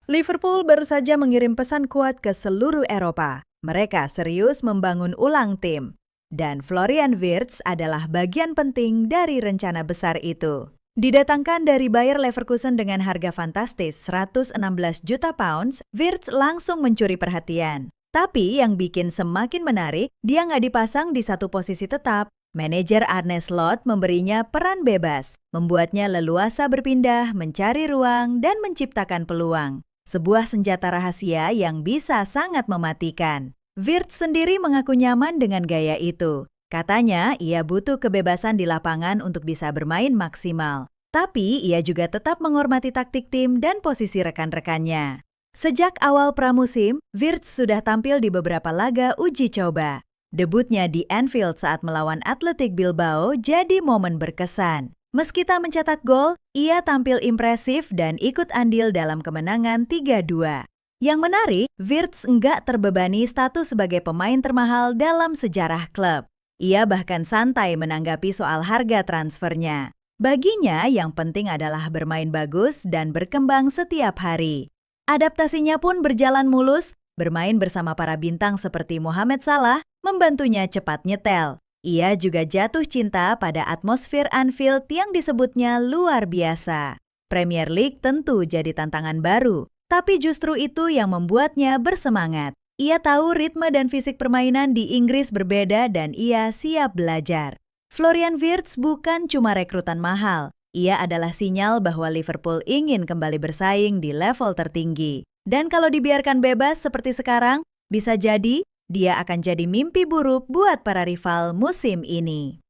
Liverpool baru saja mengirim pesan kuat ke seluruh Eropa. Mereka serius membangun ulang tim. Dan Florian Wirtz adalah bagian penting dari rencana besar itu. Didatangkan dari Bayer Leverkusen dengan harga fantastis 116 juta pounds, Wirtz langsung mencuri perhatian. Tapi yang bikin semakin menarik, dia nggak dipasang di satu posisi tetap. Manajer Arne Slot memberinya peran bebas, membuatnya leluasa berpindah, mencari ruang, dan menciptakan peluang. Sebuah senjata rahasia yang bisa sangat mematikan. Wirtz sendiri mengaku nyaman dengan gaya itu. Katanya ia butuh kebebasan di lapangan untuk bisa bermain maksimal. Tapi ia juga tetap menghormati taktik tim dan posisi rekan-rekannya. Sejak awal pramusim, Wirtz sudah tampil di beberapa laga uji coba. Debutnya di Anfield saat melawan Athletic Bilbao jadi momen berkesan. Meski tak mencetak gol, ia tampil impresif dan ikut andil dalam kemenangan 3-2. Yang menarik, Wirtz enggak terbebani status sebagai pemain termahal dalam sejarah klub. Ia bahkan santai menanggapi soal harga transfernya. Baginya, yang penting adalah bermain bagus dan berkembang setiap hari. Adaptasinya pun berjalan mulus, bermain bersama para bintang seperti Mohamed Salah membantunya cepat nyetel. Ia juga jatuh cinta pada atmosfer Anfield yang disebutnya luar biasa. Premier League tentu jadi tantangan baru, tapi justru itu yang membuatnya bersemangat. Ia tahu ritme dan fisik permainan di Inggris berbeda dan ia siap belajar. Florian Wirtz bukan cuma rekrutan mahal. Ia adalah sinyal bahwa Liverpool ingin kembali bersaing di level tertinggi. Dan kalau dibiarkan bebas seperti sekarang, bisa jadi dia akan jadi mimpi buruk buat para rival musim ini.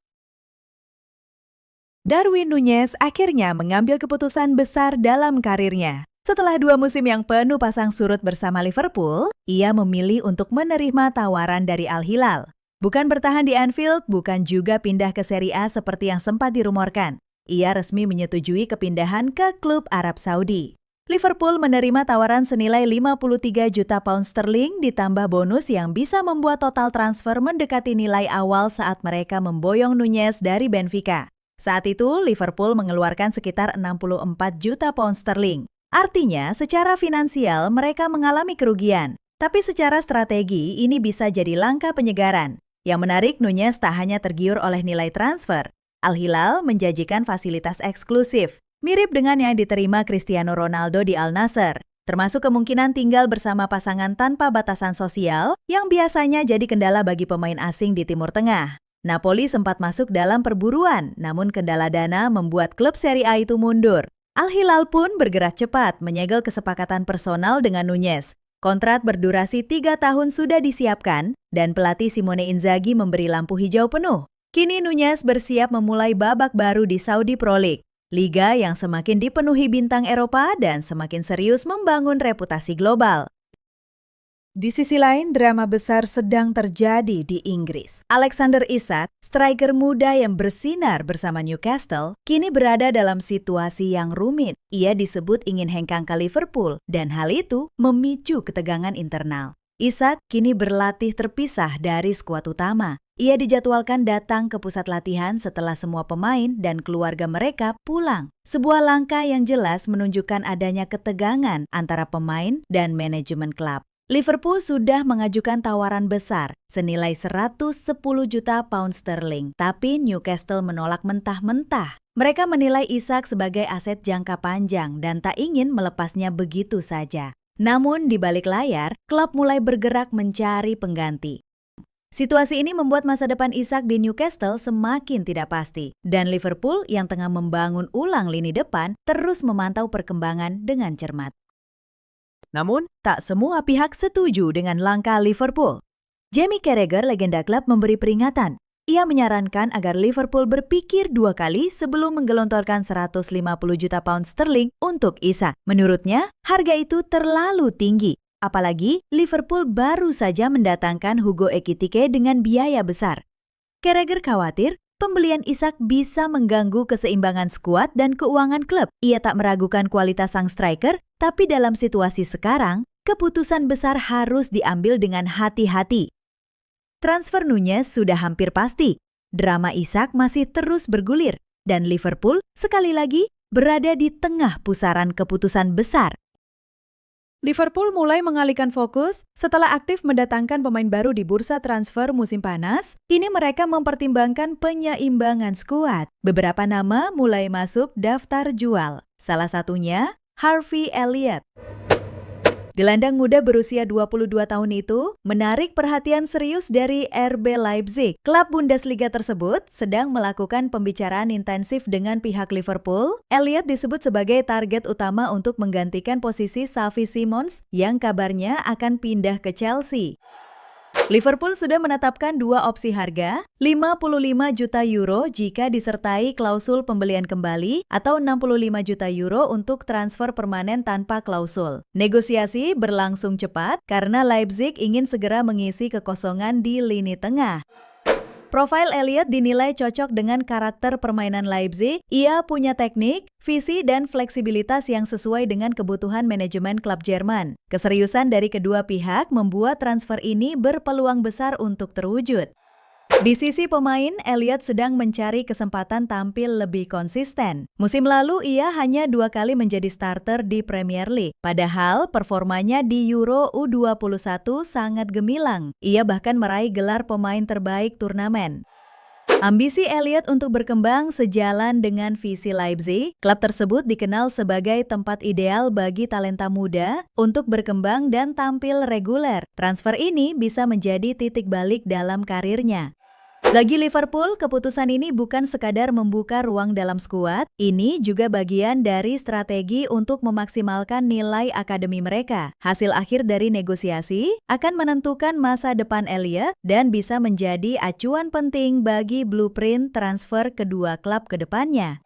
Darwin Núñez akhirnya mengambil keputusan besar dalam karirnya. Setelah 2 musim yang penuh pasang surut bersama Liverpool, ia memilih untuk menerima tawaran dari Al Hilal. Bukan bertahan di Anfield, bukan juga pindah ke Serie A seperti yang sempat dirumorkan. Ia resmi menyetujui kepindahan ke klub Arab Saudi. Liverpool menerima tawaran senilai 53 juta pound sterling ditambah bonus yang bisa membuat total transfer mendekati nilai awal saat mereka memboyong Núñez dari Benfica. Saat itu, Liverpool mengeluarkan sekitar 64 juta pound sterling. Artinya, secara finansial mereka mengalami kerugian. Tapi secara strategi, ini bisa jadi langkah penyegaran. Yang menarik, Núñez tak hanya tergiur oleh nilai transfer. Al Hilal menjanjikan fasilitas eksklusif, mirip dengan yang diterima Cristiano Ronaldo di Al Nassr, termasuk kemungkinan tinggal bersama pasangan tanpa batasan sosial yang biasanya jadi kendala bagi pemain asing di Timur Tengah. Napoli sempat masuk dalam perburuan, namun kendala dana membuat klub Serie A itu mundur. Al Hilal pun bergerak cepat menyegel kesepakatan personal dengan Núñez. Kontrak berdurasi 3 tahun sudah disiapkan dan pelatih Simone Inzaghi memberi lampu hijau penuh. Kini Núñez bersiap memulai babak baru di Saudi Pro League. Liga yang semakin dipenuhi bintang Eropa dan semakin serius membangun reputasi global. Di sisi lain, drama besar sedang terjadi di Inggris. Alexander Isak, striker muda yang bersinar bersama Newcastle, kini berada dalam situasi yang rumit. Ia disebut ingin hengkang ke Liverpool dan hal itu memicu ketegangan internal. Isak kini berlatih terpisah dari skuad utama. Ia dijadwalkan datang ke pusat latihan setelah semua pemain dan keluarga mereka pulang. Sebuah langkah yang jelas menunjukkan adanya ketegangan antara pemain dan manajemen klub. Liverpool sudah mengajukan tawaran besar senilai 110 juta pound sterling, tapi Newcastle menolak mentah-mentah. Mereka menilai Isak sebagai aset jangka panjang dan tak ingin melepasnya begitu saja. Namun di balik layar, klub mulai bergerak mencari pengganti. Situasi ini membuat masa depan Isak di Newcastle semakin tidak pasti. Dan Liverpool yang tengah membangun ulang lini depan terus memantau perkembangan dengan cermat. Namun, tak semua pihak setuju dengan langkah Liverpool. Jamie Carragher, legenda klub, memberi peringatan. Ia menyarankan agar Liverpool berpikir 2 kali sebelum menggelontorkan 150 juta pound sterling untuk Isak. Menurutnya, harga itu terlalu tinggi. Apalagi Liverpool baru saja mendatangkan Hugo Ekitike dengan biaya besar. Carragher khawatir pembelian Isak bisa mengganggu keseimbangan skuad dan keuangan klub. Ia tak meragukan kualitas sang striker, tapi dalam situasi sekarang, keputusan besar harus diambil dengan hati-hati. Transfer Núñez sudah hampir pasti. drama Isak masih terus bergulir dan Liverpool sekali lagi berada di tengah pusaran keputusan besar. Liverpool mulai mengalihkan fokus setelah aktif mendatangkan pemain baru di bursa transfer musim panas. Kini mereka mempertimbangkan penyeimbangan skuad. Beberapa nama mulai masuk daftar jual. Salah satunya Harvey Elliott. Gelandang muda berusia 22 tahun itu menarik perhatian serius dari RB Leipzig. Klub Bundesliga tersebut sedang melakukan pembicaraan intensif dengan pihak Liverpool. Elliott disebut sebagai target utama untuk menggantikan posisi Xavi Simons yang kabarnya akan pindah ke Chelsea. Liverpool sudah menetapkan dua opsi harga, 55 juta euro jika disertai klausul pembelian kembali atau 65 juta euro untuk transfer permanen tanpa klausul. Negosiasi berlangsung cepat karena Leipzig ingin segera mengisi kekosongan di lini tengah. Profil Elliott dinilai cocok dengan karakter permainan Leipzig. Ia punya teknik, visi, dan fleksibilitas yang sesuai dengan kebutuhan manajemen klub Jerman. Keseriusan dari kedua pihak membuat transfer ini berpeluang besar untuk terwujud. Di sisi pemain, Elliott sedang mencari kesempatan tampil lebih konsisten. Musim lalu ia hanya 2 kali menjadi starter di Premier League. Padahal performanya di Euro U21 sangat gemilang. Ia bahkan meraih gelar pemain terbaik turnamen. Ambisi Elliott untuk berkembang sejalan dengan visi Leipzig. Klub tersebut dikenal sebagai tempat ideal bagi talenta muda untuk berkembang dan tampil reguler. Transfer ini bisa menjadi titik balik dalam karirnya. Bagi Liverpool, keputusan ini bukan sekadar membuka ruang dalam skuad, ini juga bagian dari strategi untuk memaksimalkan nilai akademi mereka. Hasil akhir dari negosiasi akan menentukan masa depan Elliott dan bisa menjadi acuan penting bagi blueprint transfer kedua klub ke depannya.